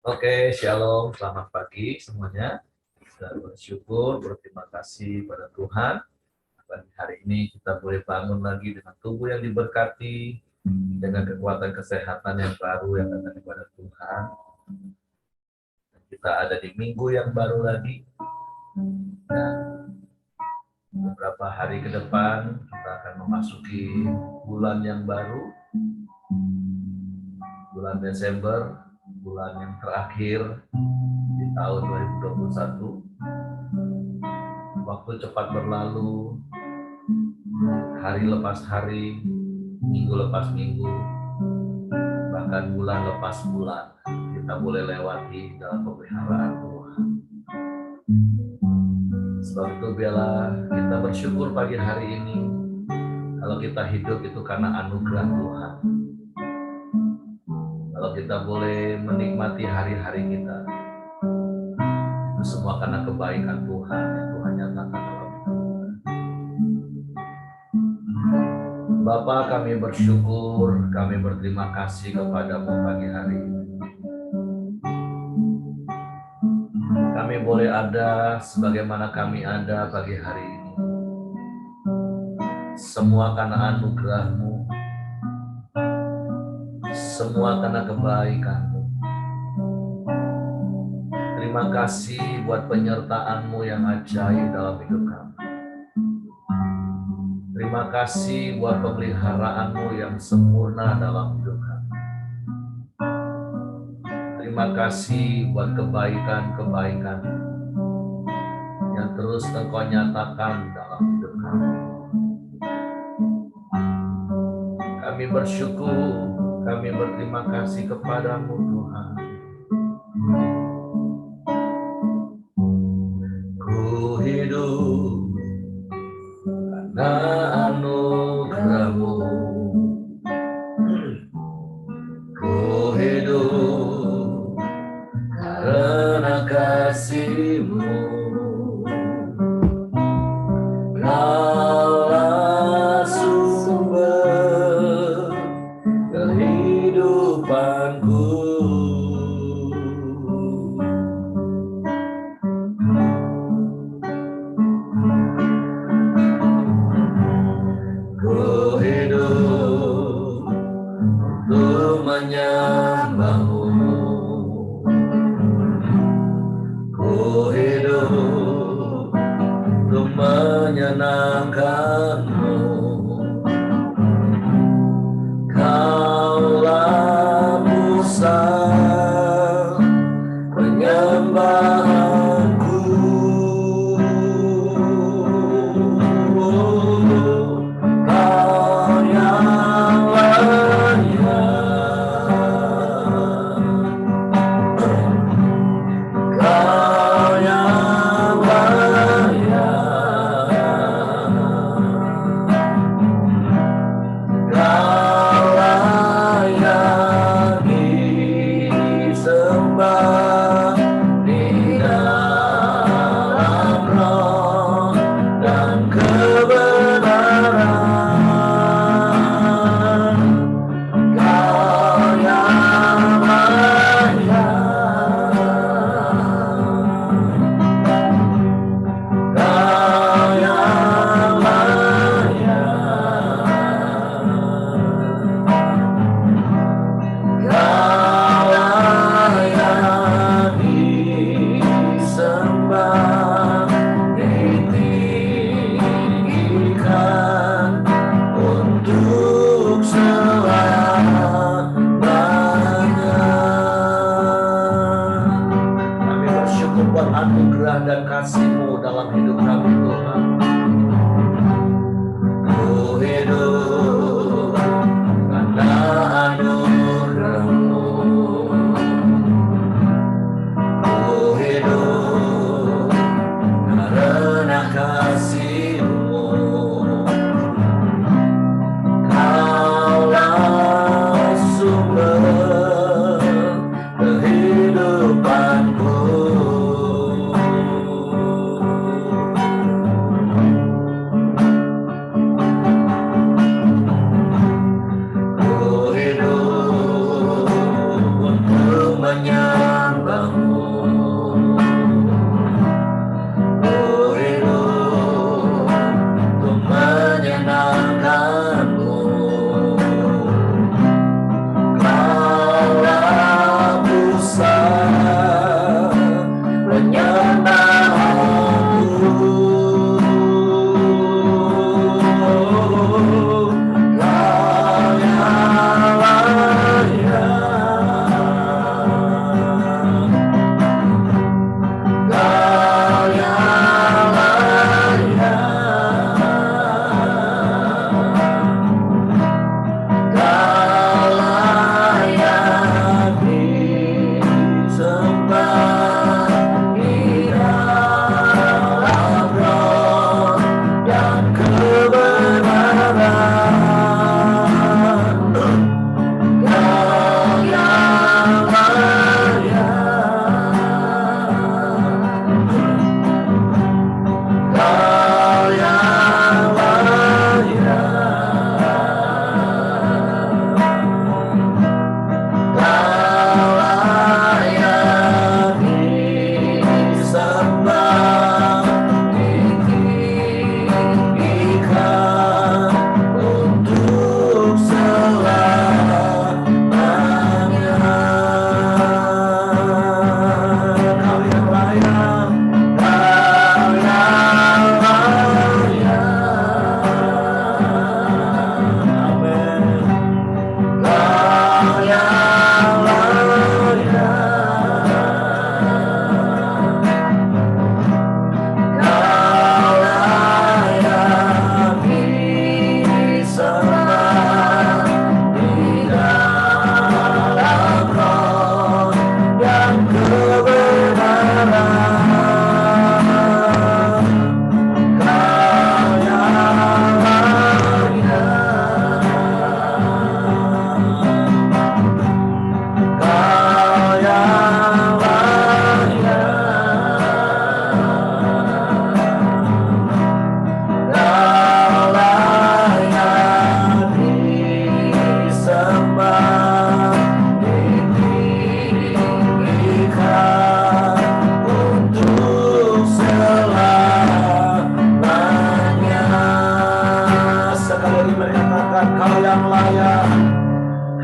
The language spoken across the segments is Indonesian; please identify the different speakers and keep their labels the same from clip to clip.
Speaker 1: Oke, shalom, selamat pagi semuanya. Kita bersyukur, berterima kasih pada Tuhan. Pagi hari ini kita boleh bangun lagi dengan tubuh yang diberkati, dengan kekuatan kesehatan yang baru yang datang daripada Tuhan. Kita ada di minggu yang baru lagi. Dan beberapa hari ke depan kita akan memasuki bulan yang baru, bulan Desember, bulan yang terakhir di tahun 2021. Waktu cepat berlalu, hari lepas hari, minggu lepas minggu, bahkan bulan lepas bulan, kita boleh lewati dalam pemeliharaan Tuhan. Sebab itu biarlah kita bersyukur pagi hari ini. Kalau kita hidup itu karena anugerah Tuhan. Kalau kita boleh menikmati hari-hari kita, itu semua karena kebaikan Tuhan yang Tuhan nyatakan dalam hidup kita. Bapa, kami bersyukur, kami berterima kasih kepadamu pagi hari ini. Kami boleh ada sebagaimana kami ada pagi hari ini. Semua karena anugerah-Mu, semua karena kebaikan-Mu. Terima kasih buat penyertaan-Mu yang ajaib dalam hidup kami. Terima kasih buat pemeliharaan-Mu yang sempurna dalam hidup kami. Terima kasih buat kebaikan-kebaikan yang terus Engkau nyatakan dalam hidup kami. Kami bersyukur, kami berterima kasih kepadamu Tuhan. Ku hidup karena anugerah-Mu. Ku hidup karena kasih-Mu. Kaulah sumber kehidupanku. Ku hidup untuk menyembah-Mu. Ku hidup untuk menyenangkan-Mu. Kaulah pusat penyembahanku. Kau yang layak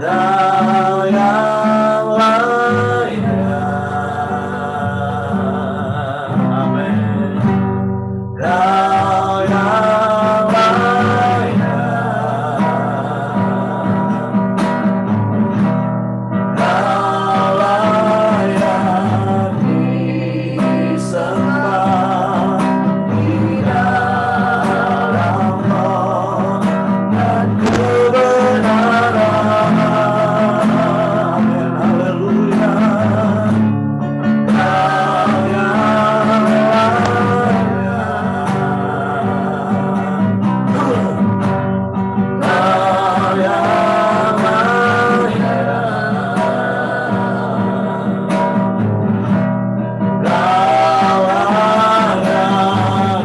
Speaker 1: Kau yang layak. Amin. Kau yang layak. Kau layak disembah di dalam roh dan kebenaran. Amin. Haleluya. Kau yang layak. Kau yang layak. Kau layak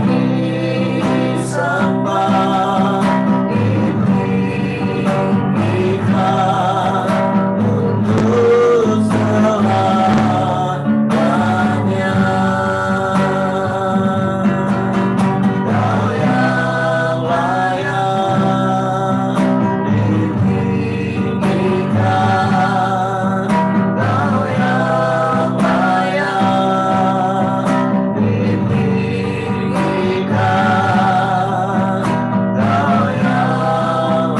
Speaker 1: disembah, ditinggikan untuk selamanya. Kau yang layak ditinggikan. Kau yang layak ditinggikan. Kau yang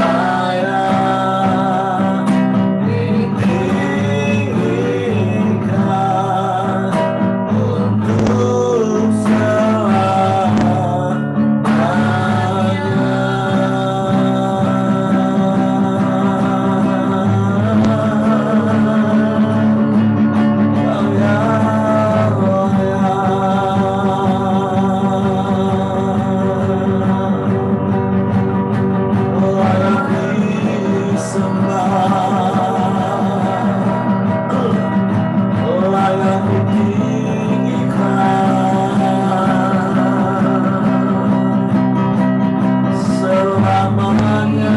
Speaker 1: layak ditinggikan untuk selamanya.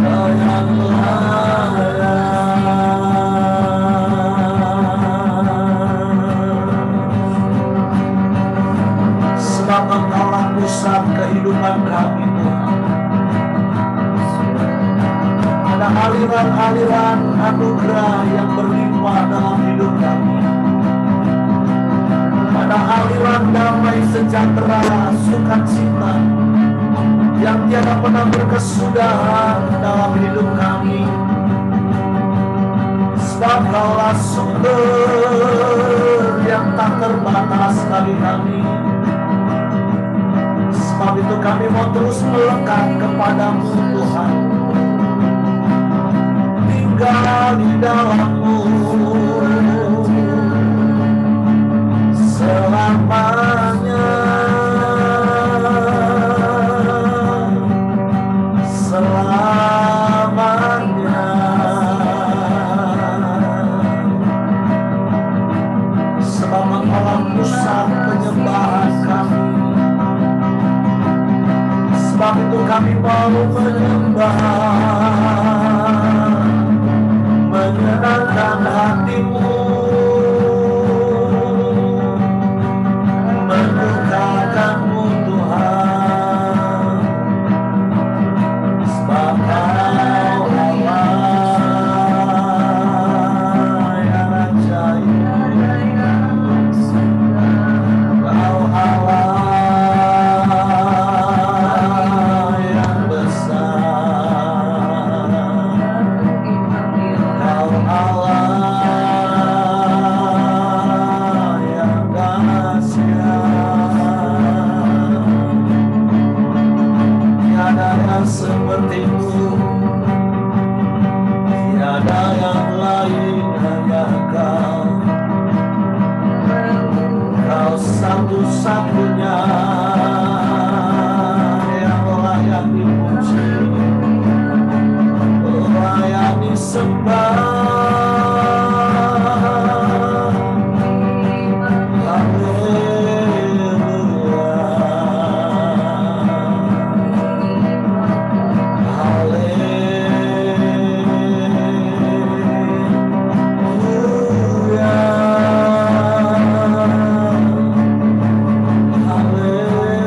Speaker 1: Kau yang layak. Sebab Engkaulah pusat kehidupan kami, Tuhan. Ada aliran-aliran anugerah yang berlimpah dalam hidup kami. Ada aliran damai sejahtera, sukacita yang tiada pernah berkesudahan dalam hidup kami. Sebab Kaulah sumber yang tak terbatas bagi kami. Sebab itu kami mau terus melekat kepadamu, Tuhan. Tinggal di dalam-Mu selamanya. Selamanya. Sebab Engkaulah pusat penyembahan kami. Sebab itu kami mau menyembah, menyenangkan hati-Mu, menyukakan-Mu, Tuhan. Sebab Kau Allah yang ajaib. Kau Allah yang besar. Kau Allah yang dahsyat. Tiada yang seperti-Mu, tiada yang lain, hanya Kau. Kau satu-satunya yang layak dipuji, layak disembah. Haleluya.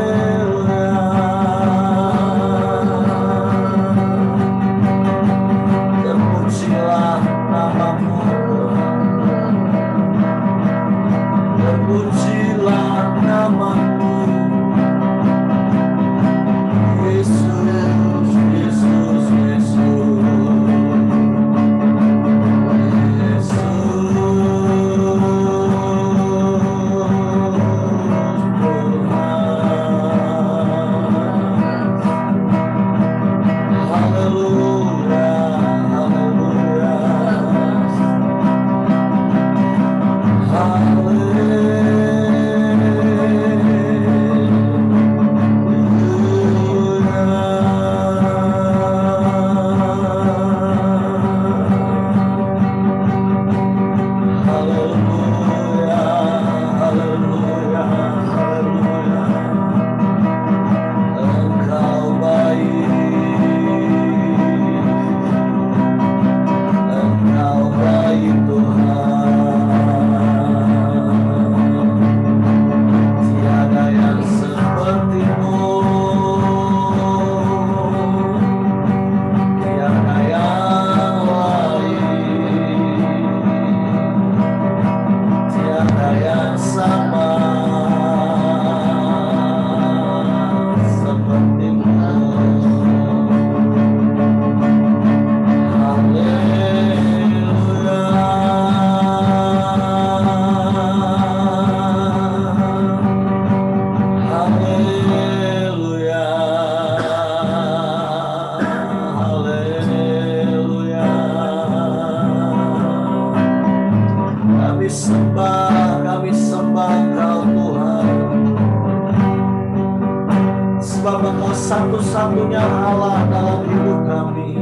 Speaker 2: satu-satunya Allah dalam hidup kami.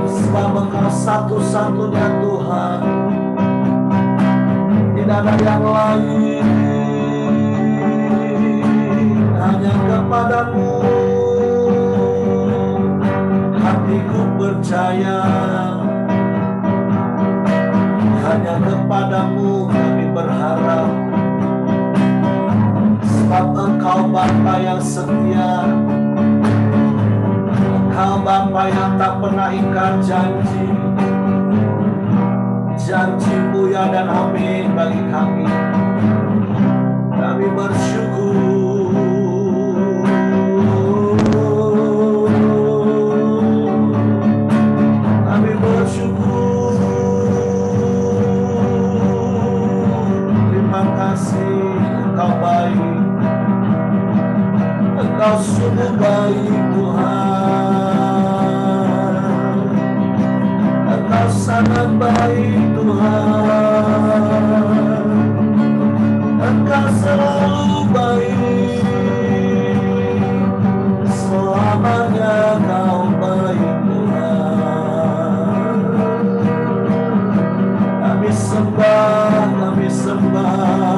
Speaker 2: Sebab Engkau satu-satunya Tuhan, tidak ada yang lain, hanya kepadamu hatiku percaya, hanya kepadamu kami berharap. Sebab Engkau Bapa yang setia, Engkau Bapa yang tak pernah ingkar janji. Janji-Mu ya dan amin bagi kami. Kami bersyukur. Kami bersyukur. Terima kasih, Engkau baik. Engkau sungguh baik Tuhan. Engkau sangat baik Tuhan. Engkau selalu baik. Selamanya Kau baik Tuhan. Kami sembah, kami sembah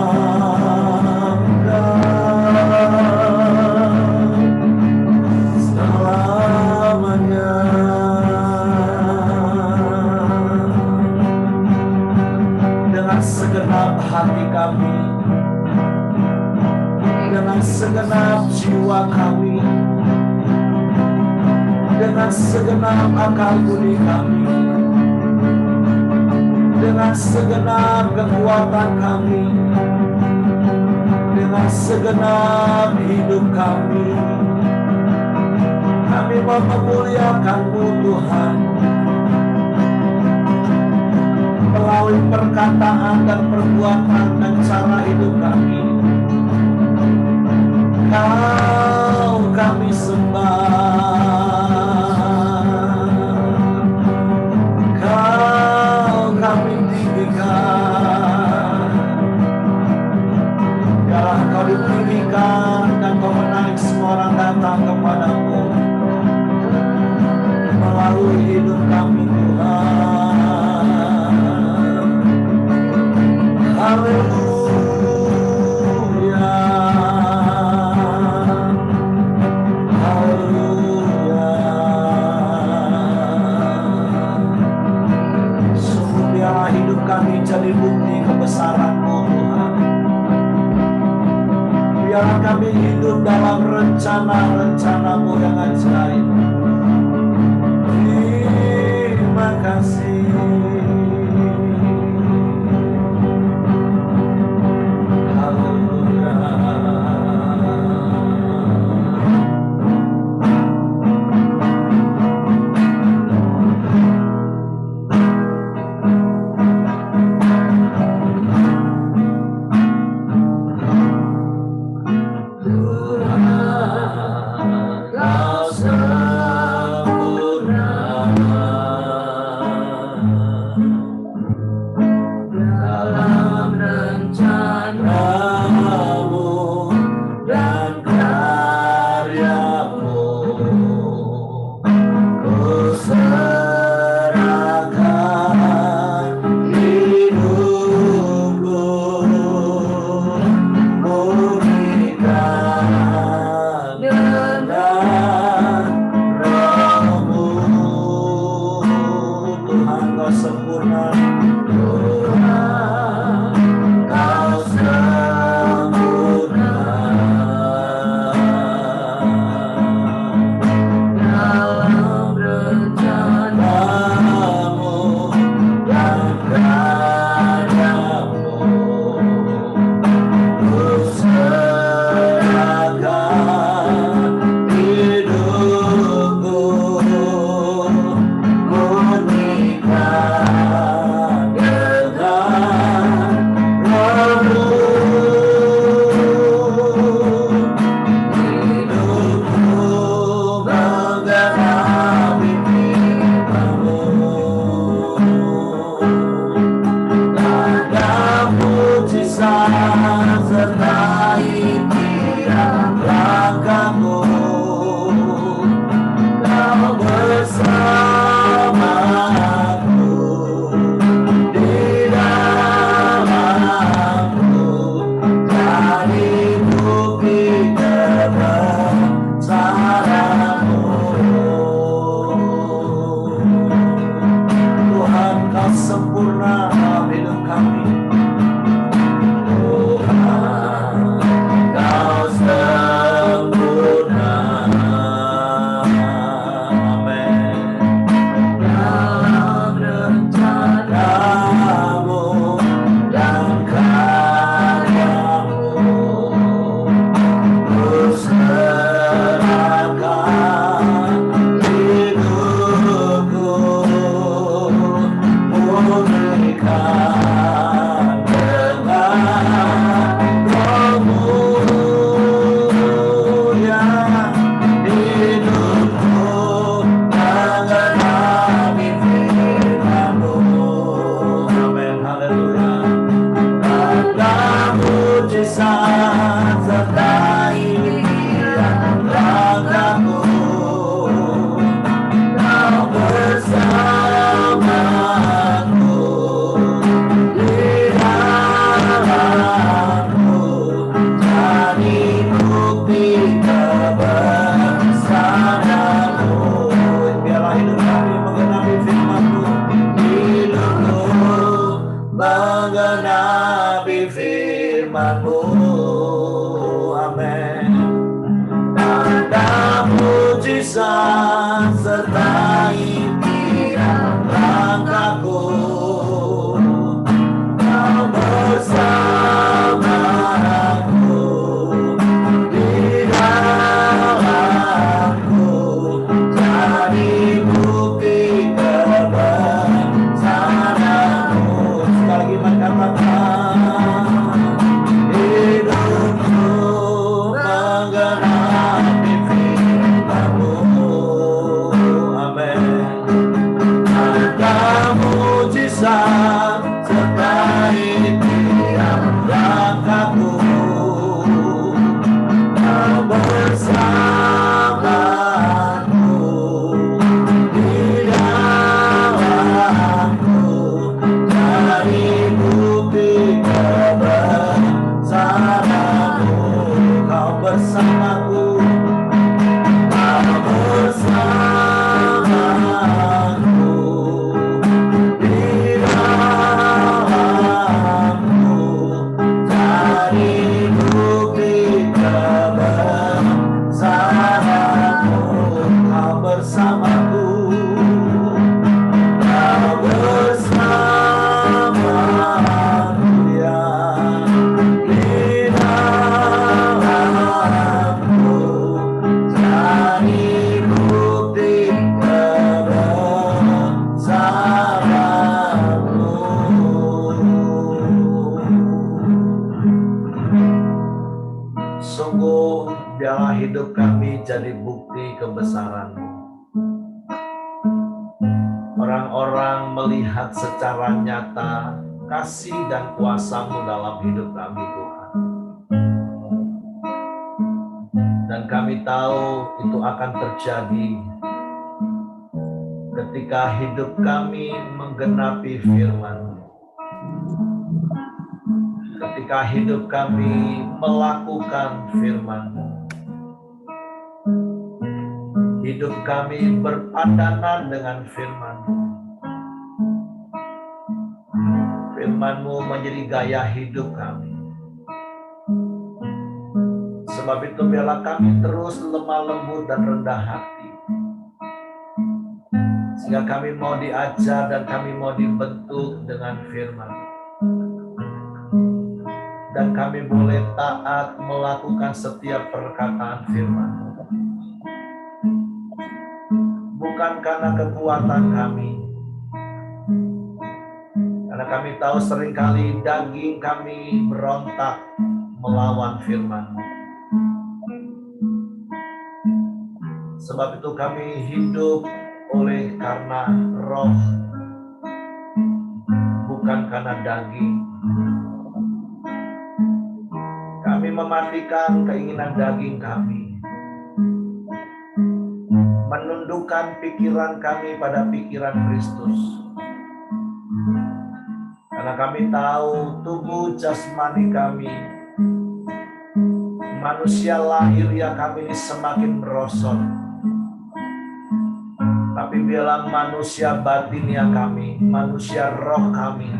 Speaker 2: selamanya. Dengan segenap hati kami, dengan segenap jiwa kami, dengan segenap akal budi kami, dengan segenap kekuatan kami, dengan segenap hidup kami, kami mau memuliakan-Mu Tuhan. Melalui perkataan dan perbuatan dan cara hidup kami, Kau kami sembah, Kau kami tinggikan. Biarlah Kau ditinggikan dan Kau menarik semua orang datang kepadamu melalui hidup kami Tuhan. Haleluya, haleluya. Sungguh biarlah hidup kami jadi bukti kebesaran-Mu Tuhan. Biarlah kami hidup dalam rencana-rencana-Mu yang ajaib. Terima kasih. Kau sempurna. bersamamu. Biarlah hidup kami menggenapi firman-Mu. Hidupku menggenapi firman-Mu. Amin. Tanda mujizat sertai tiap langkahku. Kau bersamaku di dalamku, jadi bukti kebesaran-Mu. Sekali lagi katakan, hidupku menggenapi firman-Mu. Amin. Tanda mujizat sertai tiap langkahku. Kau bersamaku di dalamku, jadi bukti kebesaran-Mu. Kau bersamaku, kau bersamaku di dalamku, jadi bukti kebesaran-Mu. Kau bersamaku, kau bersamaku ya, di dalamku, jadi bukti kebesaran-Mu. Sungguh biarlah hidup kami jadi bukti kebesaran-Mu. Orang-orang melihat secara nyata kasih dan kuasa-Mu dalam hidup kami, Tuhan. Dan kami tahu itu akan terjadi ketika hidup kami menggenapi firman-Mu. Ketika hidup kami melakukan firman-Mu. Hidup kami berpadanan dengan firman-Mu. Firman-Mu menjadi gaya hidup kami. Sebab itu biarlah kami terus lemah lembut dan rendah hati. Sehingga kami mau diajar dan kami mau dibentuk dengan firman-Mu. Dan kami boleh taat melakukan setiap perkataan firman-Mu. Bukan karena kekuatan kami. Karena kami tahu seringkali daging kami berontak melawan firman-Mu. Sebab itu kami hidup oleh karena roh, bukan karena daging. Kami mematikan keinginan daging kami, menundukkan pikiran kami pada pikiran Kristus. Karena kami tahu tubuh jasmani kami, manusia lahiriah kami ini semakin merosot. Tapi biarlah manusia batinia kami, manusia roh kami,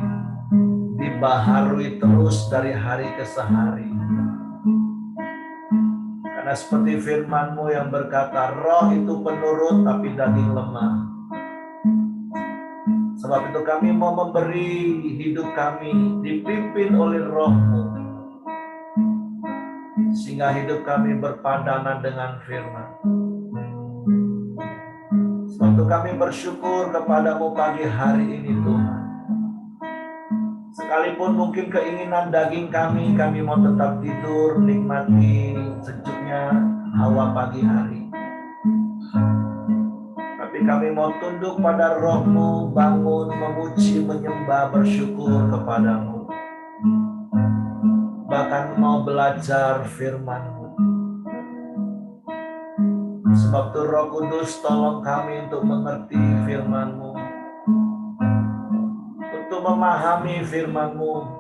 Speaker 2: dibaharui terus dari hari ke hari. Karena seperti firman-Mu yang berkata, roh itu penurut tapi daging lemah. Sebab itu kami mau memberi hidup kami dipimpin oleh roh-Mu. Sehingga hidup kami berpadanan dengan firman. Sebab itu kami bersyukur kepada-Mu pagi hari ini, Tuhan. Sekalipun mungkin keinginan daging kami mau tetap tidur, nikmati sejuknya hawa pagi hari. Tapi kami mau tunduk pada roh-Mu, bangun, memuji, menyembah, bersyukur kepada-Mu. Bahkan mau belajar firman-Mu. Sebab itu Roh Kudus tolong kami untuk mengerti firman-Mu, untuk memahami firman-Mu,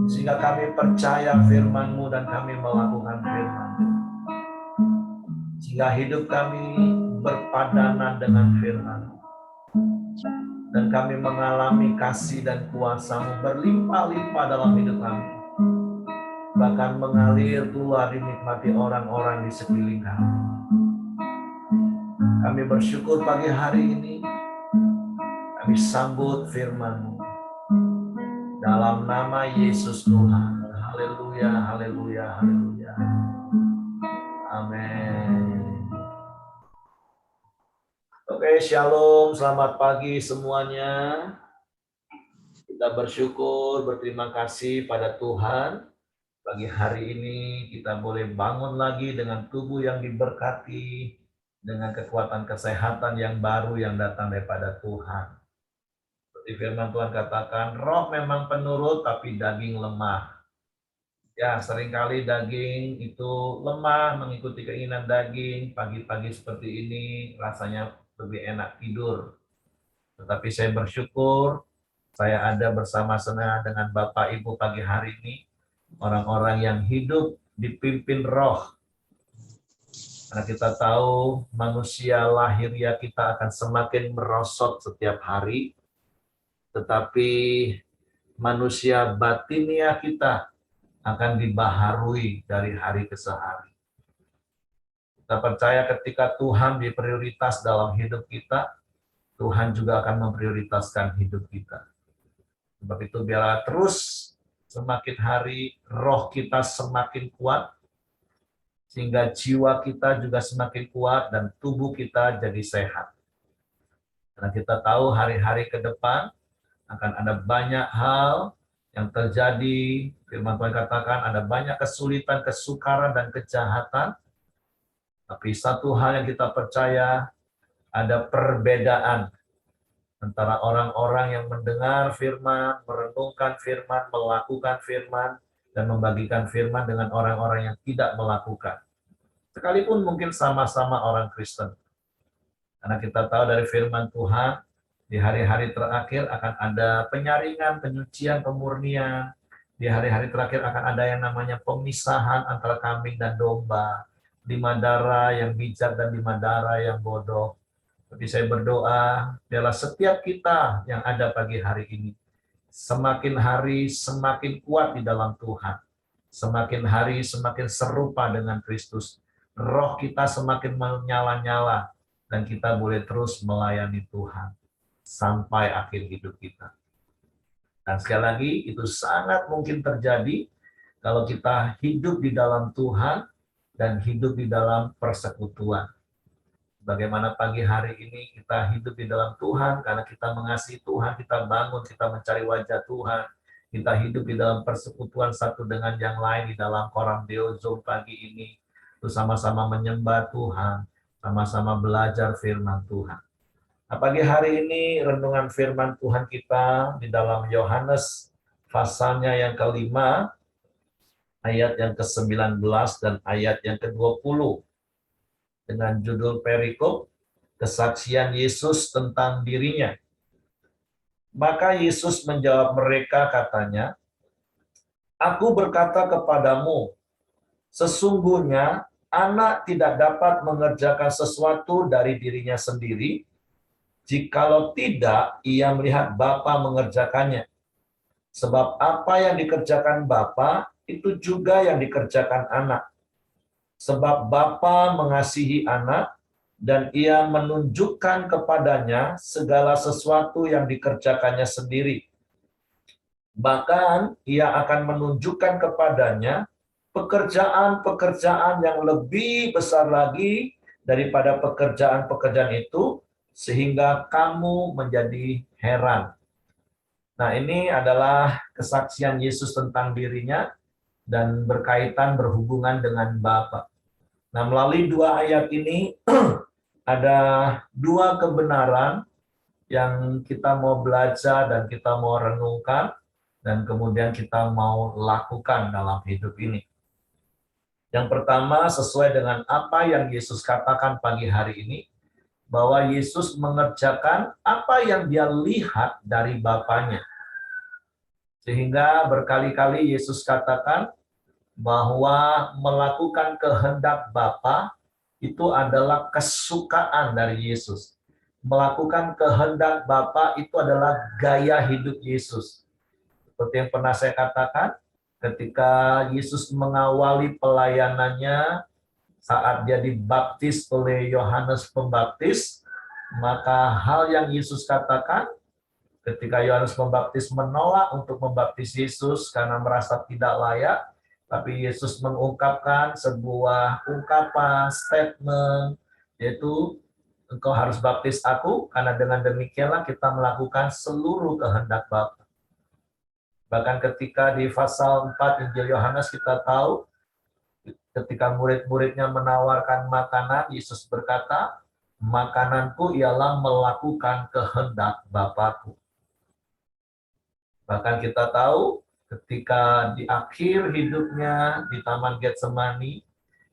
Speaker 2: sehingga kami percaya firman-Mu dan kami melakukan firman-Mu. sehingga hidup kami berpadanan dengan firman. Dan kami mengalami kasih dan kuasa-Mu berlimpah-limpah dalam hidup kami. Bahkan mengalir keluar dinikmati orang-orang di sekeliling kami. Kami bersyukur pagi hari ini. Kami sambut firman-Mu. Dalam nama Yesus Tuhan. Haleluya, haleluya, haleluya. Amin. Oke, shalom, selamat pagi semuanya. Kita bersyukur, berterima kasih pada Tuhan. Pagi hari ini kita boleh bangun lagi dengan tubuh yang diberkati, dengan kekuatan kesehatan yang baru yang datang daripada Tuhan. Seperti firman Tuhan katakan, roh memang penurut tapi daging lemah. Ya, seringkali daging itu lemah mengikuti keinginan daging. Pagi-pagi seperti ini rasanya lebih enak tidur. Tetapi saya bersyukur saya ada bersama-sama dengan Bapak Ibu pagi hari ini. Orang-orang yang hidup dipimpin roh. Karena kita tahu manusia lahiriah kita akan semakin merosot setiap hari. Tetapi manusia batiniah kita akan dibaharui dari hari ke hari. Kita percaya ketika Tuhan diprioritas dalam hidup kita, Tuhan juga akan memprioritaskan hidup kita. Sebab itu biarlah terus semakin hari roh kita semakin kuat, sehingga jiwa kita juga semakin kuat dan tubuh kita jadi sehat. Karena kita tahu hari-hari ke depan akan ada banyak hal yang terjadi. Firman Tuhan katakan ada banyak kesulitan, kesukaran, dan kejahatan. Tapi satu hal yang kita percaya, ada perbedaan antara orang-orang yang mendengar firman, merenungkan firman, melakukan firman, dan membagikan firman dengan orang-orang yang tidak melakukan. Sekalipun mungkin sama-sama orang Kristen. Karena kita tahu dari firman Tuhan, di hari-hari terakhir akan ada penyaringan, penyucian, pemurnian. Di hari-hari terakhir akan ada yang namanya pemisahan antara kambing dan domba. 5 darah yang bijak dan 5 darah yang bodoh. Tapi saya berdoa, biarlah setiap kita yang ada pagi hari ini, semakin hari semakin kuat di dalam Tuhan. Semakin hari semakin serupa dengan Kristus. Roh kita semakin menyala-nyala, dan kita boleh terus melayani Tuhan sampai akhir hidup kita. Dan sekali lagi, itu sangat mungkin terjadi kalau kita hidup di dalam Tuhan dan hidup di dalam persekutuan. Bagaimana pagi hari ini kita hidup di dalam Tuhan, karena kita mengasihi Tuhan, kita bangun, kita mencari wajah Tuhan, kita hidup di dalam persekutuan satu dengan yang lain di dalam Koram Deo Zoom pagi ini, itu sama-sama menyembah Tuhan, sama-sama belajar firman Tuhan. Nah, pagi hari ini renungan firman Tuhan kita di dalam Yohanes pasalnya yang ke-5, ayat yang ke-19 dan ayat yang ke-20. Dengan judul perikop, kesaksian Yesus tentang dirinya. Maka Yesus menjawab mereka katanya, "Aku berkata kepadamu, sesungguhnya anak tidak dapat mengerjakan sesuatu dari dirinya sendiri, jikalau tidak ia melihat Bapa mengerjakannya. Sebab apa yang dikerjakan Bapa, itu juga yang dikerjakan anak. Sebab Bapa mengasihi anak, dan ia menunjukkan kepadanya segala sesuatu yang dikerjakannya sendiri. Bahkan ia akan menunjukkan kepadanya pekerjaan-pekerjaan yang lebih besar lagi daripada pekerjaan-pekerjaan itu, sehingga kamu menjadi heran." Nah, ini adalah kesaksian Yesus tentang dirinya dan berkaitan berhubungan dengan Bapa. Nah, melalui 2 ayat ini ada 2 kebenaran yang kita mau belajar dan kita mau renungkan dan kemudian kita mau lakukan dalam hidup ini. Yang pertama, sesuai dengan apa yang Yesus katakan pagi hari ini, bahwa Yesus mengerjakan apa yang dia lihat dari Bapanya. Sehingga berkali-kali Yesus katakan bahwa melakukan kehendak Bapa itu adalah kesukaan dari Yesus. Melakukan kehendak Bapa itu adalah gaya hidup Yesus. Seperti yang pernah saya katakan, ketika Yesus mengawali pelayanannya, saat dia dibaptis oleh Yohanes Pembaptis, maka hal yang Yesus katakan, ketika Yohanes Pembaptis menolak untuk membaptis Yesus karena merasa tidak layak, tapi Yesus mengungkapkan sebuah ungkapan, statement, yaitu engkau harus baptis aku, karena dengan demikianlah kita melakukan seluruh kehendak Bapa. Bahkan ketika di pasal 4 Injil Yohanes kita tahu, ketika murid-muridnya menawarkan makanan, Yesus berkata, makananku ialah melakukan kehendak Bapakku. Bahkan kita tahu ketika di akhir hidupnya di Taman Getsemani,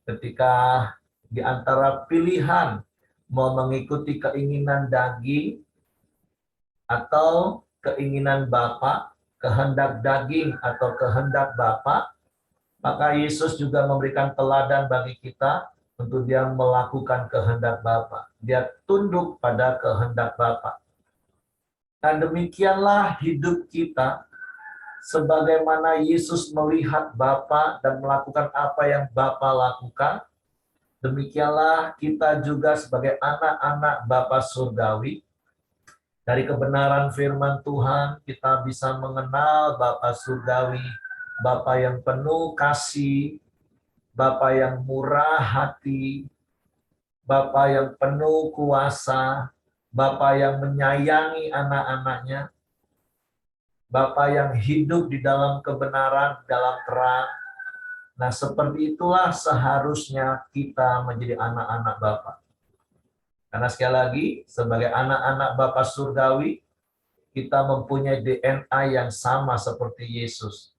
Speaker 2: ketika di antara pilihan mau mengikuti keinginan daging atau keinginan Bapa, kehendak daging atau kehendak Bapa, maka Yesus juga memberikan teladan bagi kita untuk dia melakukan kehendak Bapa. Dia tunduk pada kehendak Bapa. Dan demikianlah hidup kita, sebagaimana Yesus melihat Bapa dan melakukan apa yang Bapa lakukan, demikianlah kita juga sebagai anak-anak Bapa surgawi. Dari kebenaran firman Tuhan, kita bisa mengenal Bapa surgawi, Bapa yang penuh kasih, Bapa yang murah hati, Bapa yang penuh kuasa, Bapa yang menyayangi anak-anaknya, Bapa yang hidup di dalam kebenaran, dalam terang. Nah, seperti itulah seharusnya kita menjadi anak-anak Bapa. Karena sekali lagi, sebagai anak-anak Bapa surgawi, kita mempunyai DNA yang sama seperti Yesus,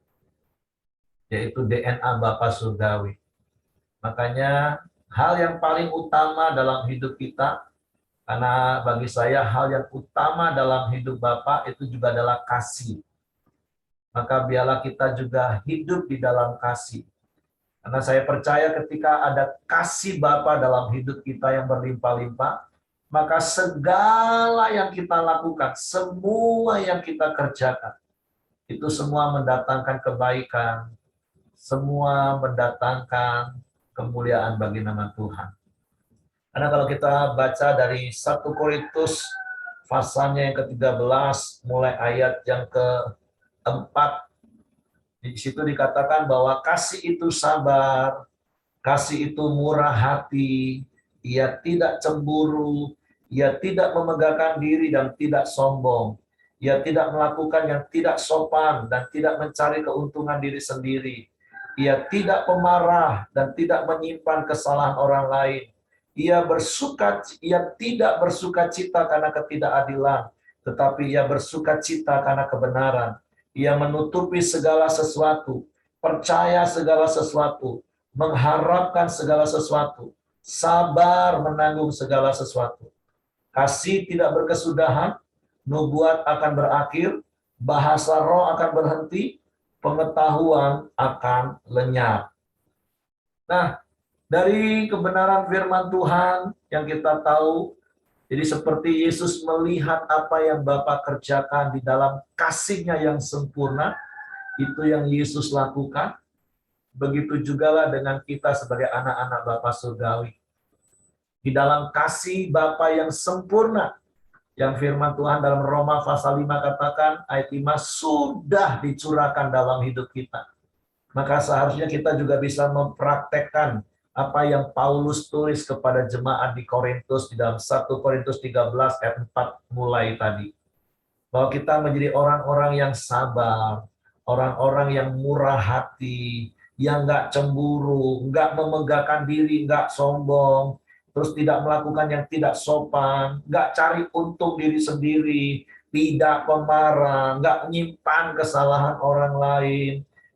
Speaker 2: yaitu DNA Bapa surgawi. Makanya, hal yang paling utama dalam hidup kita, karena bagi saya hal yang utama dalam hidup Bapa itu juga adalah kasih. Maka biarlah kita juga hidup di dalam kasih. Karena saya percaya ketika ada kasih Bapa dalam hidup kita yang berlimpah-limpah, maka segala yang kita lakukan, semua yang kita kerjakan, itu semua mendatangkan kebaikan, semua mendatangkan kemuliaan bagi nama Tuhan. Karena kalau kita baca dari 1 Korintus pasalnya yang ke-13 mulai ayat yang ke-4, di situ dikatakan bahwa kasih itu sabar, kasih itu murah hati, ia tidak cemburu, ia tidak memegahkan diri dan tidak sombong, ia tidak melakukan yang tidak sopan dan tidak mencari keuntungan diri sendiri, ia tidak pemarah dan tidak menyimpan kesalahan orang lain. Ia tidak bersuka cita karena ketidakadilan, tetapi ia bersuka cita karena kebenaran. Ia menutupi segala sesuatu, percaya segala sesuatu, mengharapkan segala sesuatu, sabar menanggung segala sesuatu. Kasih tidak berkesudahan, nubuat akan berakhir, bahasa roh akan berhenti, pengetahuan akan lenyap. Nah, dari kebenaran firman Tuhan yang kita tahu, jadi seperti Yesus melihat apa yang Bapa kerjakan di dalam kasih-Nya yang sempurna, itu yang Yesus lakukan, begitu jugalah dengan kita sebagai anak-anak Bapa surgawi. Di dalam kasih Bapa yang sempurna, yang firman Tuhan dalam Roma pasal 5 katakan, ayat 5, sudah dicurahkan dalam hidup kita. Maka seharusnya kita juga bisa mempraktekkan apa yang Paulus tulis kepada jemaat di Korintus di dalam 1 Korintus 13 ayat 4 mulai tadi. Bahwa kita menjadi orang-orang yang sabar, orang-orang yang murah hati, yang nggak cemburu, nggak memegahkan diri, nggak sombong, terus tidak melakukan yang tidak sopan, nggak cari untung diri sendiri, tidak pemarah, nggak menyimpan kesalahan orang lain,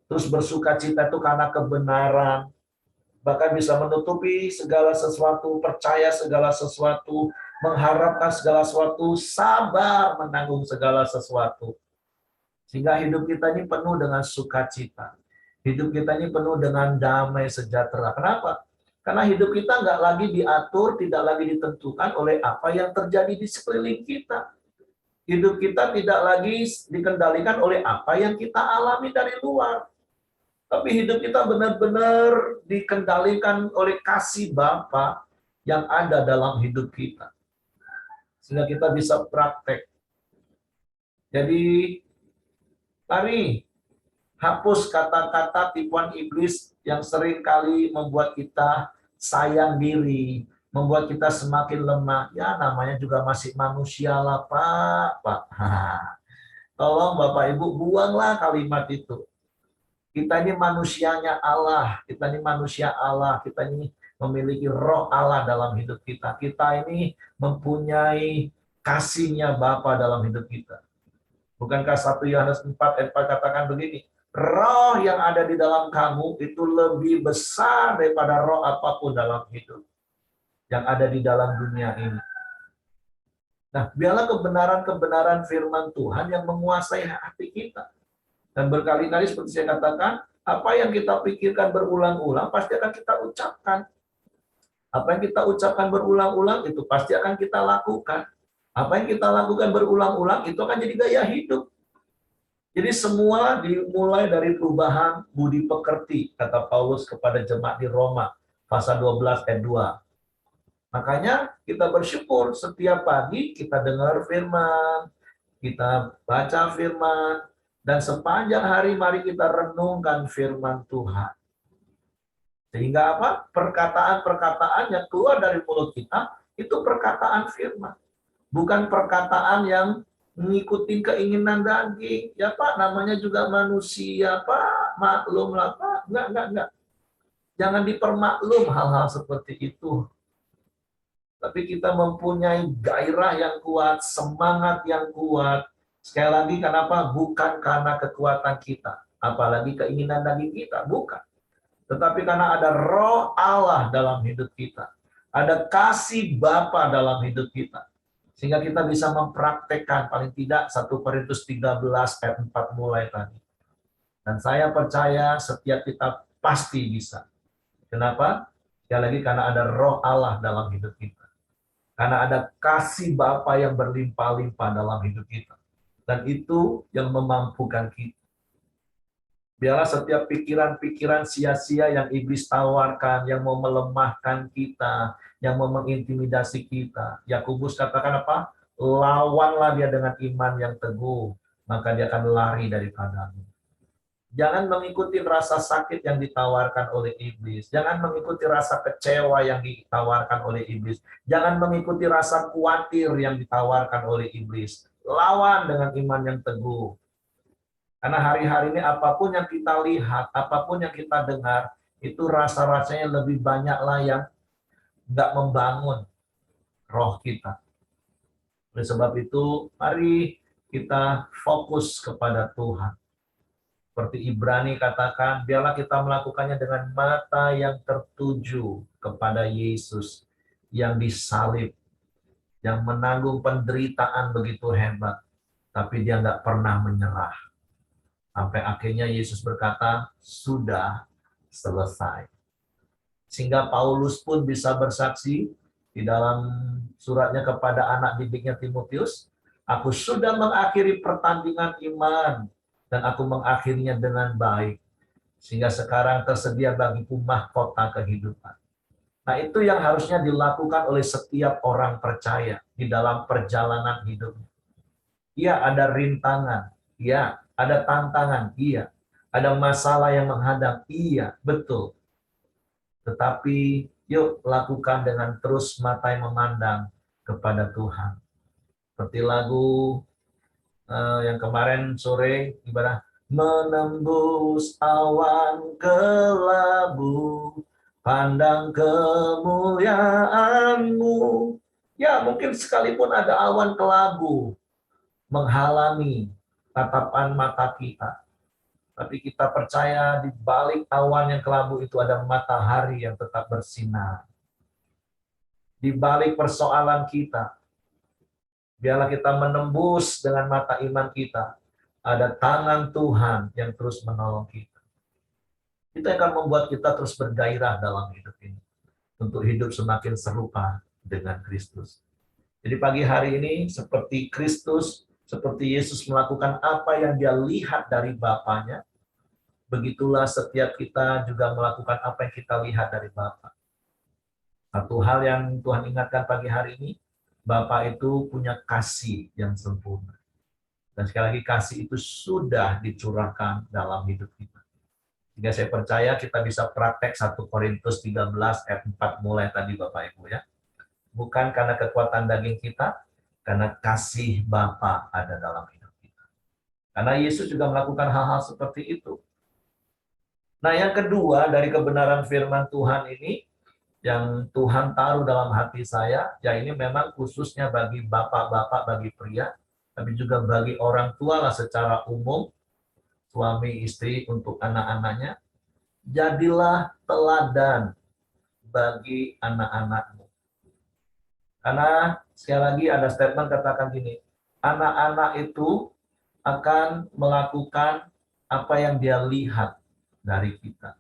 Speaker 2: terus bersuka cita itu karena kebenaran, bahkan bisa menutupi segala sesuatu, percaya segala sesuatu, mengharapkan segala sesuatu, sabar menanggung segala sesuatu. Sehingga hidup kita ini penuh dengan sukacita. Hidup kita ini penuh dengan damai sejahtera. Kenapa? Karena hidup kita nggak lagi diatur, tidak lagi ditentukan oleh apa yang terjadi di sekeliling kita. Hidup kita tidak lagi dikendalikan oleh apa yang kita alami dari luar. Tapi hidup kita benar-benar dikendalikan oleh kasih Bapa yang ada dalam hidup kita. Sehingga kita bisa praktek. Jadi, mari hapus kata-kata tipuan iblis yang sering kali membuat kita sayang diri, membuat kita semakin lemah. Ya, namanya juga masih manusia lah, Pak. Tolong Bapak Ibu, buanglah kalimat itu. Kita ini manusianya Allah, kita ini manusia Allah, kita ini memiliki roh Allah dalam hidup kita. Kita ini mempunyai kasihnya Bapa dalam hidup kita. Bukankah 1 Yohanes 4 ayat 4 katakan begini, roh yang ada di dalam kamu itu lebih besar daripada roh apapun dalam hidup yang ada di dalam dunia ini. Nah, biarlah kebenaran-kebenaran firman Tuhan yang menguasai hati kita. Dan berkali-kali seperti saya katakan, apa yang kita pikirkan berulang-ulang pasti akan kita ucapkan. Apa yang kita ucapkan berulang-ulang itu pasti akan kita lakukan. Apa yang kita lakukan berulang-ulang itu akan jadi gaya hidup. Jadi semua dimulai dari perubahan budi pekerti, kata Paulus kepada jemaat di Roma, pasal 12 ayat 2. Makanya kita bersyukur setiap pagi kita dengar firman, kita baca firman, dan sepanjang hari mari kita renungkan firman Tuhan. Sehingga apa? Perkataan-perkataan yang keluar dari mulut kita itu perkataan firman. Bukan perkataan yang mengikuti keinginan daging. Ya Pak, namanya juga manusia, Pak. Maklum lah, Pak. Enggak. Jangan dipermaklum hal-hal seperti itu. Tapi kita mempunyai gairah yang kuat, semangat yang kuat. Sekali lagi, kenapa? Bukan karena kekuatan kita, apalagi keinginan daging kita, bukan. Tetapi karena ada roh Allah dalam hidup kita, ada kasih Bapa dalam hidup kita, sehingga kita bisa mempraktekkan paling tidak 1 Korintus 13 ayat 4 mulai tadi. Dan saya percaya setiap kita pasti bisa. Kenapa? Sekali lagi karena ada roh Allah dalam hidup kita. Karena ada kasih Bapa yang berlimpah-limpah dalam hidup kita. Dan itu yang memampukan kita. Biarlah setiap pikiran-pikiran sia-sia yang iblis tawarkan, yang mau melemahkan kita, yang mau mengintimidasi kita. Yakobus katakan apa? Lawanlah dia dengan iman yang teguh, maka dia akan lari daripadamu. Jangan mengikuti rasa sakit yang ditawarkan oleh iblis. Jangan mengikuti rasa kecewa yang ditawarkan oleh iblis. Jangan mengikuti rasa khawatir yang ditawarkan oleh iblis. Lawan dengan iman yang teguh. Karena hari-hari ini apapun yang kita lihat, apapun yang kita dengar, itu rasa-rasanya lebih banyaklah yang nggak membangun roh kita. Oleh sebab itu, mari kita fokus kepada Tuhan. Seperti Ibrani katakan, biarlah kita melakukannya dengan mata yang tertuju kepada Yesus yang disalib, yang menanggung penderitaan begitu hebat, tapi dia nggak pernah menyerah. Sampai akhirnya Yesus berkata, sudah selesai. Sehingga Paulus pun bisa bersaksi di dalam suratnya kepada anak didiknya Timotius, aku sudah mengakhiri pertandingan iman, dan aku mengakhirinya dengan baik. Sehingga sekarang tersedia bagiku mahkota kehidupan. Nah, itu yang harusnya dilakukan oleh setiap orang percaya di dalam perjalanan hidupnya. Iya, ada rintangan. Iya, ada tantangan. Iya. Ada masalah yang menghadang. Iya, betul. Tetapi yuk lakukan dengan terus mata yang memandang kepada Tuhan. Seperti lagu yang kemarin sore, ibadah menembus awan kelabu, pandang kemuliaan-Mu. Ya, mungkin sekalipun ada awan kelabu menghalangi tatapan mata kita, tapi kita percaya di balik awan yang kelabu itu ada matahari yang tetap bersinar. Di balik persoalan kita, biarlah kita menembus dengan mata iman kita. Ada tangan Tuhan yang terus menolong kita. Itu akan membuat kita terus bergairah dalam hidup ini. untuk hidup semakin serupa dengan Kristus. Jadi pagi hari ini seperti Kristus, seperti Yesus melakukan apa yang dia lihat dari Bapaknya, begitulah setiap kita juga melakukan apa yang kita lihat dari Bapa. Satu hal yang Tuhan ingatkan pagi hari ini, Bapa itu punya kasih yang sempurna. Dan sekali lagi kasih itu sudah dicurahkan dalam hidup kita. Sehingga saya percaya kita bisa praktek 1 Korintus 13 ayat 4 mulai tadi Bapak Ibu ya. Bukan karena kekuatan daging kita, karena kasih Bapa ada dalam hidup kita. Karena Yesus juga melakukan hal-hal seperti itu. Nah, yang kedua dari kebenaran firman Tuhan ini, yang Tuhan taruh dalam hati saya, ya ini memang khususnya bagi bapak-bapak, bagi pria, tapi juga bagi orang tua lah secara umum, suami istri untuk anak-anaknya, jadilah teladan bagi anak-anakmu. Karena sekali lagi ada statement katakan gini, anak-anak itu akan melakukan apa yang dia lihat dari kita.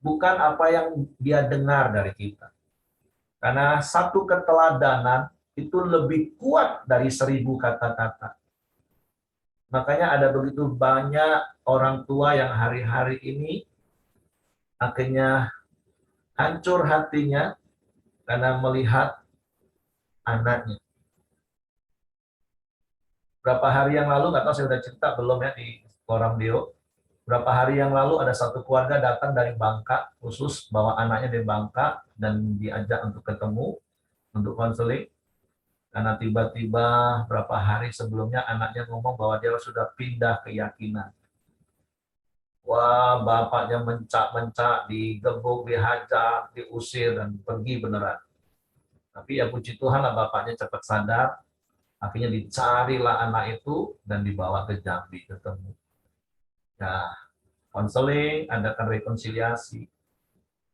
Speaker 2: Bukan apa yang dia dengar dari kita. Karena satu keteladanan itu lebih kuat dari 1000 kata-kata. Makanya ada begitu banyak orang tua yang hari-hari ini akhirnya hancur hatinya karena melihat anaknya. Berapa hari yang lalu, nggak tahu saya udah cerita belum ya di forum Dio, berapa hari yang lalu ada satu keluarga datang dari Bangka, khusus bawa anaknya dari Bangka dan diajak untuk ketemu, untuk konseling. Karena tiba-tiba berapa hari sebelumnya anaknya ngomong bahwa dia sudah pindah keyakinan. Wah, bapaknya mencak-mencak, digebuk, dihajar, diusir, dan pergi beneran. Tapi ya puji Tuhan lah bapaknya cepat sadar, akhirnya dicarilah anak itu dan dibawa ke Jambi ketemu. Ya, konseling, adakan rekonsiliasi.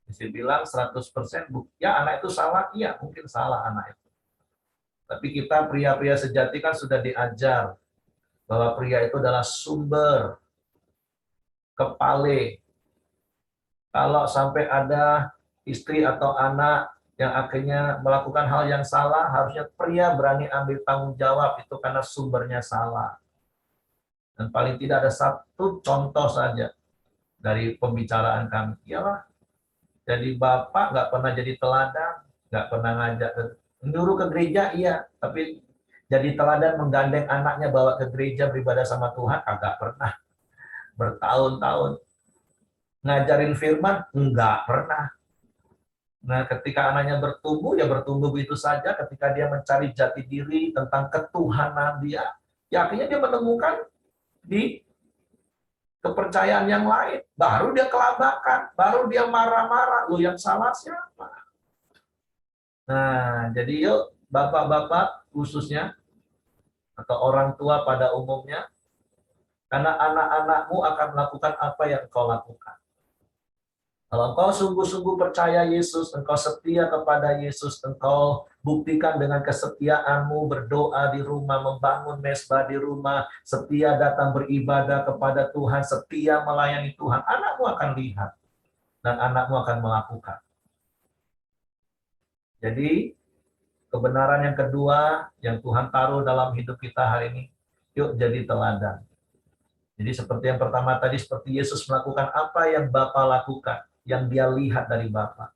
Speaker 2: Bisa bilang 100% ya anak itu salah, iya mungkin salah anak itu. Tapi kita pria-pria sejati kan sudah diajar bahwa pria itu adalah sumber, kepale. Kalau sampai ada istri atau anak yang akhirnya melakukan hal yang salah, harusnya pria berani ambil tanggung jawab itu karena sumbernya salah. Dan paling tidak ada satu contoh saja dari pembicaraan kami. Iyalah, jadi bapak nggak pernah jadi teladan, nggak pernah ngajak nyuruh ke gereja, iya, tapi jadi teladan menggandeng anaknya bawa ke gereja beribadah sama Tuhan, agak pernah. Bertahun-tahun. Ngajarin firman, enggak pernah. Nah, ketika anaknya bertumbuh, ya bertumbuh begitu saja. Ketika dia mencari jati diri tentang ketuhanan dia, ya akhirnya dia menemukan di kepercayaan yang lain. Baru dia kelabakan, baru dia marah-marah. Lu yang salah siapa? Nah, jadi yuk bapak-bapak khususnya, atau orang tua pada umumnya, karena anak-anakmu akan melakukan apa yang kau lakukan. Kalau engkau sungguh-sungguh percaya Yesus, engkau setia kepada Yesus, engkau buktikan dengan kesetiaanmu berdoa di rumah, membangun mesbah di rumah, setia datang beribadah kepada Tuhan, setia melayani Tuhan, anakmu akan lihat dan anakmu akan melakukan. Jadi kebenaran yang kedua yang Tuhan taruh dalam hidup kita hari ini, yuk jadi teladan. Jadi seperti yang pertama tadi, seperti Yesus melakukan apa yang Bapa lakukan, yang dia lihat dari Bapa.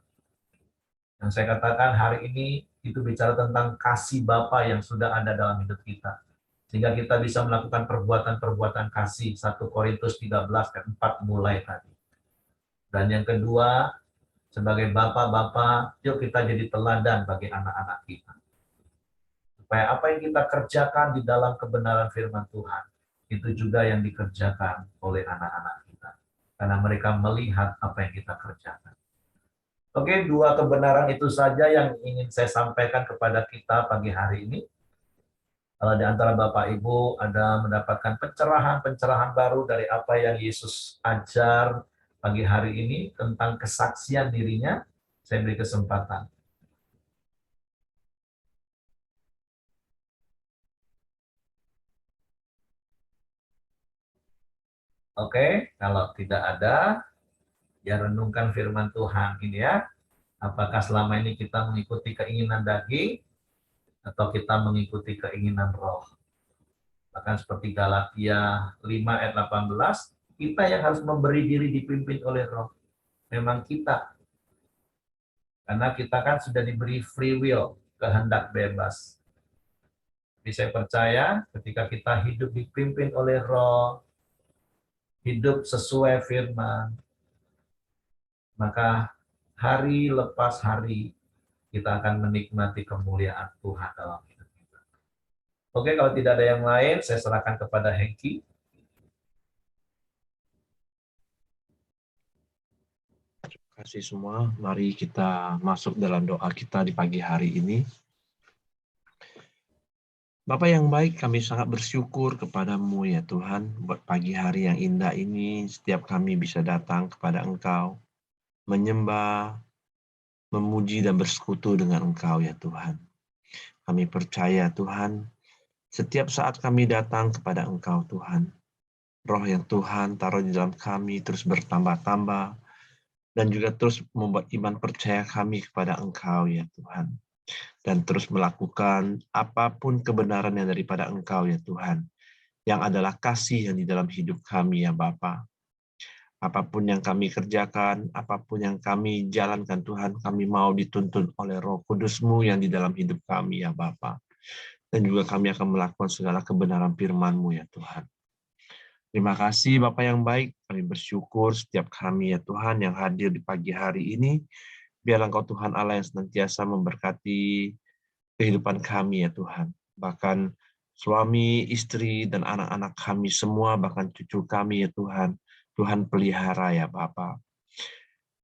Speaker 2: Yang saya katakan hari ini itu bicara tentang kasih Bapa yang sudah ada dalam hidup kita. Sehingga kita bisa melakukan perbuatan-perbuatan kasih. 1 Korintus 13 ayat 4 mulai tadi. Dan yang kedua, sebagai Bapa-Bapa, yuk kita jadi teladan bagi anak-anak kita. Supaya apa yang kita kerjakan di dalam kebenaran firman Tuhan, itu juga yang dikerjakan oleh anak-anak kita. Karena mereka melihat apa yang kita kerjakan. Oke, dua kebenaran itu saja yang ingin saya sampaikan kepada kita pagi hari ini. Kalau di antara Bapak Ibu ada mendapatkan pencerahan-pencerahan baru dari apa yang Yesus ajar pagi hari ini tentang kesaksian dirinya, saya beri kesempatan. Oke, kalau tidak ada, ya renungkan firman Tuhan ini ya.
Speaker 1: Apakah selama ini kita mengikuti keinginan daging atau kita mengikuti keinginan roh? Bahkan seperti Galatia 5 ayat 18, kita yang harus memberi diri dipimpin oleh roh. Memang kita. Karena kita kan sudah diberi free will, kehendak bebas. Jadi saya percaya ketika kita hidup dipimpin oleh roh, hidup sesuai firman, maka hari lepas hari kita akan menikmati kemuliaan Tuhan dalam hidup kita. Oke, kalau tidak ada yang lain, saya serahkan kepada Hengki.
Speaker 3: Terima kasih semua. Mari kita masuk dalam doa kita di pagi hari ini. Bapa yang baik, kami sangat bersyukur kepadamu ya Tuhan, buat pagi hari yang indah ini, setiap kami bisa datang kepada Engkau, menyembah, memuji dan bersekutu dengan Engkau ya Tuhan. Kami percaya Tuhan, setiap saat kami datang kepada Engkau Tuhan, roh yang Tuhan taruh di dalam kami terus bertambah-tambah, dan juga terus membuat iman percaya kami kepada Engkau ya Tuhan. Dan terus melakukan apapun kebenaran yang daripada Engkau ya Tuhan, yang adalah kasih yang di dalam hidup kami ya Bapa. Apapun yang kami kerjakan, apapun yang kami jalankan Tuhan, kami mau dituntun oleh Roh Kudus-Mu yang di dalam hidup kami ya Bapa. Dan juga kami akan melakukan segala kebenaran firman-Mu ya Tuhan. Terima kasih Bapa yang baik, kami bersyukur setiap kami ya Tuhan yang hadir di pagi hari ini. Biarlah Engkau Tuhan Allah yang senantiasa memberkati kehidupan kami ya Tuhan. Bahkan suami, istri, dan anak-anak kami semua, bahkan cucu kami ya Tuhan. Tuhan pelihara ya Bapa.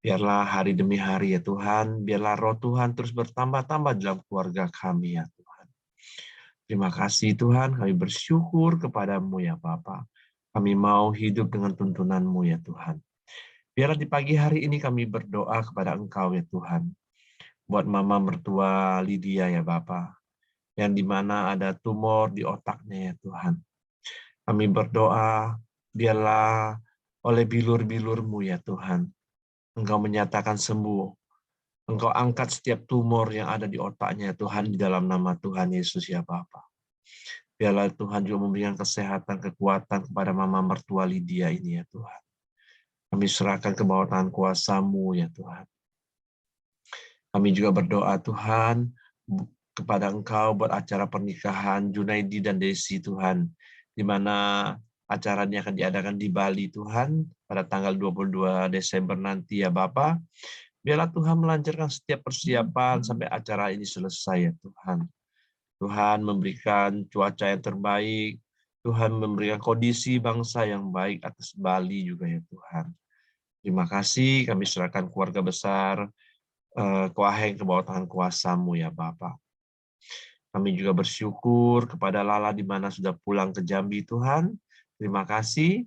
Speaker 3: Biarlah hari demi hari ya Tuhan, biarlah roh Tuhan terus bertambah-tambah dalam keluarga kami ya Tuhan. Terima kasih Tuhan, kami bersyukur kepadamu ya Bapa. Kami mau hidup dengan tuntunan-Mu ya Tuhan. Biarlah di pagi hari ini kami berdoa kepada Engkau ya Tuhan. Buat Mama mertua Lydia ya Bapa, yang dimana ada tumor di otaknya ya Tuhan. Kami berdoa, biarlah oleh bilur-bilur-Mu ya Tuhan, Engkau menyatakan sembuh. Engkau angkat setiap tumor yang ada di otaknya ya Tuhan, di dalam nama Tuhan Yesus ya Bapa. Biarlah Tuhan juga memberikan kesehatan, kekuatan kepada Mama mertua Lydia ini ya Tuhan. Kami serahkan ke bawah tangan kuasa-Mu ya Tuhan. Kami juga berdoa Tuhan kepada Engkau buat acara pernikahan Junaidi dan Desi Tuhan, di mana acaranya akan diadakan di Bali Tuhan pada tanggal 22 Desember nanti ya Bapa. Biarlah Tuhan melancarkan setiap persiapan sampai acara ini selesai ya Tuhan. Tuhan memberikan cuaca yang terbaik, Tuhan memberikan kondisi bangsa yang baik atas Bali juga ya Tuhan. Terima kasih, kami serahkan keluarga besar Kuaheng ke bawah tangan kuasa-Mu ya Bapa. Kami juga bersyukur kepada Lala di mana sudah pulang ke Jambi Tuhan. Terima kasih,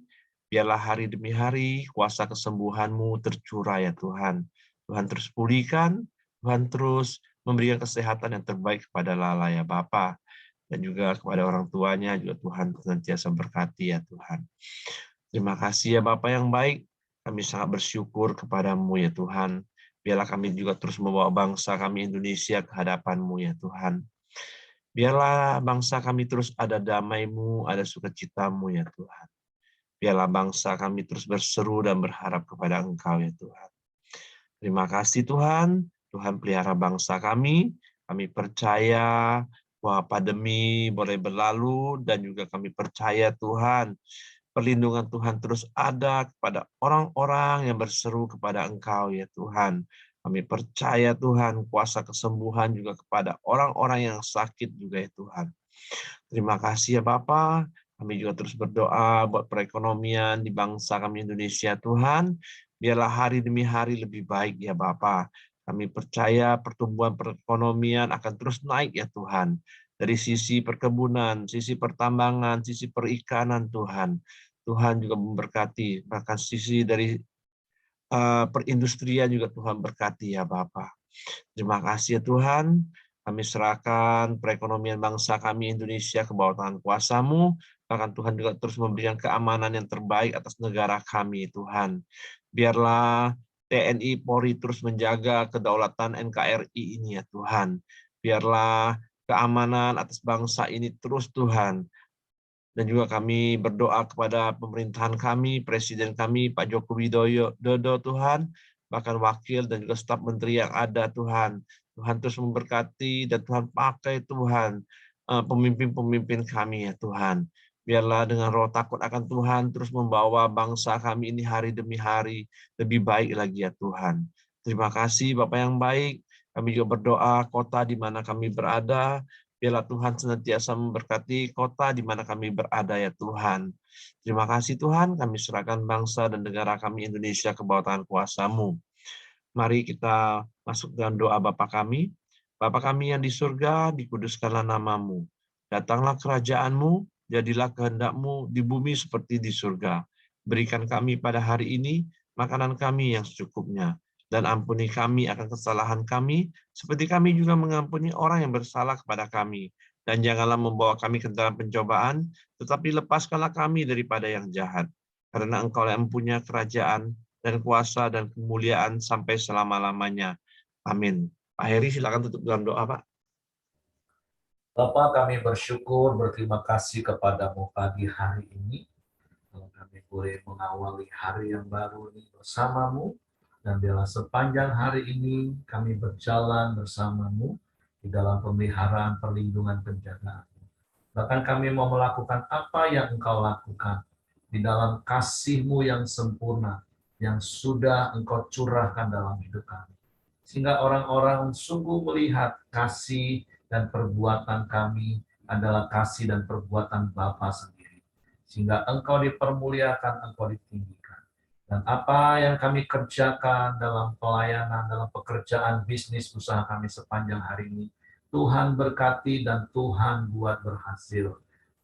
Speaker 3: biarlah hari demi hari kuasa kesembuhan-Mu tercurah ya Tuhan. Tuhan terus pulihkan, Tuhan terus memberikan kesehatan yang terbaik kepada Lala ya Bapa, dan juga kepada orang tuanya juga Tuhan senantiasa berkati ya Tuhan. Terima kasih ya Bapa yang baik, kami sangat bersyukur kepada-Mu ya Tuhan. Biarlah kami juga terus membawa bangsa kami Indonesia ke hadapan-Mu ya Tuhan. Biarlah bangsa kami terus ada damai-Mu, ada sukacita-Mu ya Tuhan. Biarlah bangsa kami terus berseru dan berharap kepada Engkau ya Tuhan. Terima kasih Tuhan, Tuhan pelihara bangsa kami percaya bahwa pandemi boleh berlalu, dan juga kami percaya Tuhan, perlindungan Tuhan terus ada kepada orang-orang yang berseru kepada Engkau ya Tuhan. Kami percaya Tuhan, kuasa kesembuhan juga kepada orang-orang yang sakit juga ya Tuhan. Terima kasih ya Bapa. Kami juga terus berdoa buat perekonomian di bangsa kami Indonesia Tuhan. Biarlah hari demi hari lebih baik ya Bapa. Kami percaya pertumbuhan perekonomian akan terus naik ya Tuhan. Dari sisi perkebunan, sisi pertambangan, sisi perikanan Tuhan. Tuhan juga memberkati. Bahkan sisi dari perindustrian juga Tuhan berkati ya Bapa. Terima kasih ya Tuhan. Kami serahkan perekonomian bangsa kami Indonesia ke bawah tangan kuasa-Mu. Bahkan Tuhan juga terus memberikan keamanan yang terbaik atas negara kami Tuhan. Biarlah TNI Polri terus menjaga kedaulatan NKRI ini ya Tuhan. Biarlah keamanan atas bangsa ini terus Tuhan. Dan juga kami berdoa kepada pemerintahan kami, Presiden kami, Pak Joko Widodo Tuhan, bahkan wakil dan juga staf menteri yang ada Tuhan. Tuhan terus memberkati dan Tuhan pakai Tuhan pemimpin-pemimpin kami ya Tuhan. Biarlah dengan roh takut akan Tuhan terus membawa bangsa kami ini hari demi hari lebih baik lagi ya Tuhan. Terima kasih Bapak yang baik. Kami juga berdoa kota di mana kami berada. Biarlah Tuhan senantiasa memberkati kota di mana kami berada ya Tuhan. Terima kasih Tuhan, kami serahkan bangsa dan negara kami Indonesia ke bawah tangan kuasa-Mu. Mari kita masuk dalam doa Bapa kami. Bapa kami yang di surga, dikuduskanlah nama-Mu. Datanglah kerajaan-Mu, jadilah kehendak-Mu di bumi seperti di surga. Berikan kami pada hari ini makanan kami yang secukupnya. Dan ampuni kami akan kesalahan kami, seperti kami juga mengampuni orang yang bersalah kepada kami. Dan janganlah membawa kami ke dalam pencobaan, tetapi lepaskanlah kami daripada yang jahat. Karena Engkau yang mempunyai kerajaan, dan kuasa, dan kemuliaan sampai selama-lamanya. Amin. Pak Heri, silakan tutup dalam doa, Pak.
Speaker 1: Bapa, kami bersyukur, berterima kasih kepadamu pagi hari ini. Kami boleh mengawali hari yang baru ini bersamamu. Dan biarlah sepanjang hari ini kami berjalan bersamamu di dalam pemeliharaan, perlindungan, penjagaan. Bahkan kami mau melakukan apa yang Engkau lakukan di dalam kasih-Mu yang sempurna, yang sudah Engkau curahkan dalam hidup kami. Sehingga orang-orang sungguh melihat kasih dan perbuatan kami adalah kasih dan perbuatan Bapa sendiri. Sehingga Engkau dipermuliakan, Engkau ditinggikan. Dan apa yang kami kerjakan dalam pelayanan, dalam pekerjaan bisnis usaha kami sepanjang hari ini, Tuhan berkati dan Tuhan buat berhasil.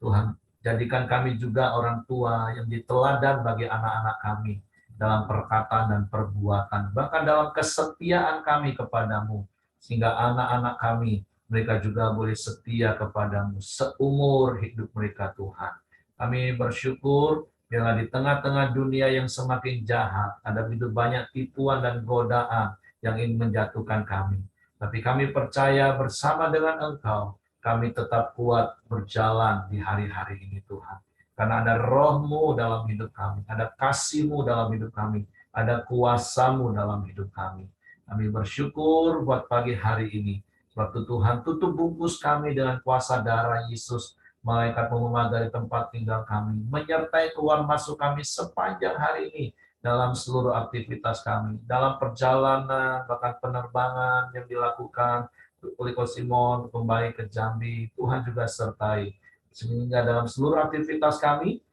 Speaker 1: Tuhan jadikan kami juga orang tua yang diteladan bagi anak-anak kami dalam perkataan dan perbuatan, bahkan dalam kesetiaan kami kepadamu, sehingga anak-anak kami, mereka juga boleh setia kepadamu seumur hidup mereka Tuhan. Kami bersyukur biarlah di tengah-tengah dunia yang semakin jahat, ada begitu banyak tipuan dan godaan yang ingin menjatuhkan kami. Tapi kami percaya bersama dengan Engkau, kami tetap kuat berjalan di hari-hari ini Tuhan. Karena ada roh-Mu dalam hidup kami, ada kasih-Mu dalam hidup kami, ada kuasa-Mu dalam hidup kami. Kami bersyukur buat pagi hari ini. Waktu Tuhan tutup bungkus kami dengan kuasa darah Yesus, malaikat memagari tempat tinggal kami, menyertai keluar masuk kami sepanjang hari ini dalam seluruh aktivitas kami, dalam perjalanan, bahkan penerbangan yang dilakukan oleh Simon kembali ke Jambi, Tuhan juga sertai. Sehingga dalam seluruh aktivitas kami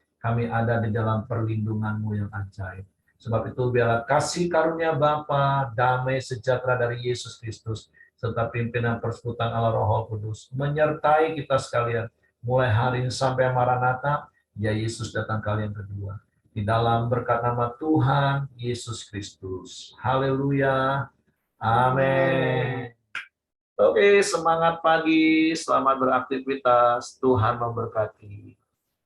Speaker 1: ada di dalam perlindungan-Mu yang ajaib. Sebab itu biarlah kasih karunia Bapa, damai sejahtera dari Yesus Kristus, serta pimpinan persekutuan Allah Roh Kudus menyertai kita sekalian, mulai hari ini sampai Maranatha, ya Yesus datang kali yang kedua. Di dalam berkat nama Tuhan Yesus Kristus. Haleluya. Amin. Oke, semangat pagi, selamat beraktivitas. Tuhan memberkati.